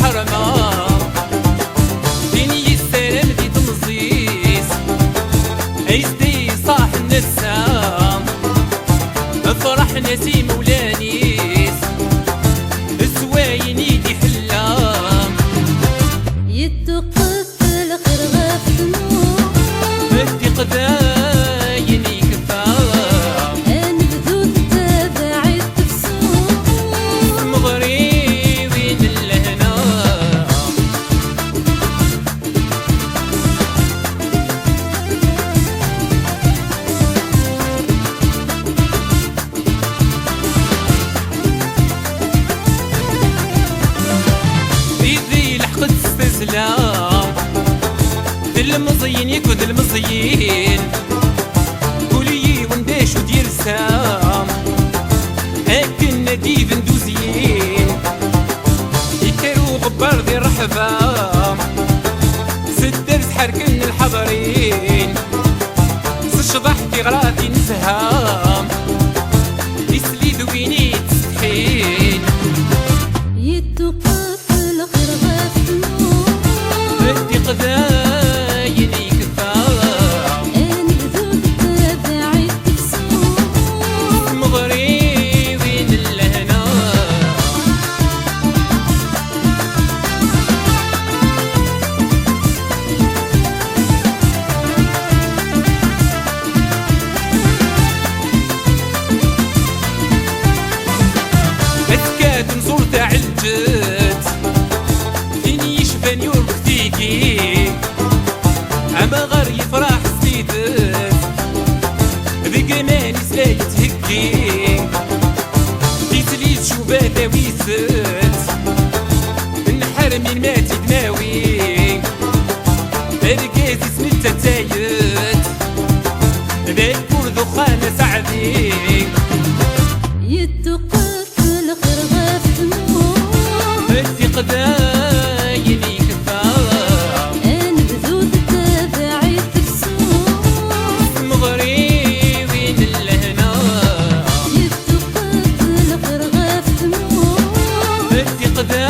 الحرمة ديني السلام دي تمزيز عيزتي صاح النسام افرح ناسي مولانيس الزواين يدي حلام يتوقف الخير غاف دموع بدي قداين يكفام انبذو تتابع التفسوق مغري وين اللهنا بيدي لحقت استسلام المزين يكود المزين قولي ونداش ودير سام هاكن نديف ندوزين يكرو غبار ذي الرحبام سدرس حركن الحضرين سشضح في غراضي نزهام يسلي دويني تستحين يتوقف الخير غاف دموع بدي قداين يكفام انبذو تتابع التفسوق مغري وين اللهنا بتكاد نزور تاع الجد فيني يشفاني وربختيكي اما غير يفرح سيدت ذيك ماني سلايت هكي تيسلي تشوفات ويست نحرم من ماتي دماوي رقازي سنتا تايت ذاك برد خانة سعدي يتوقف الخير غاف دموع بدي قداين يكفام انبذو تتابع التفسوق مغري وين اللهنا يتوقف الخير غاف دموع بدي قداين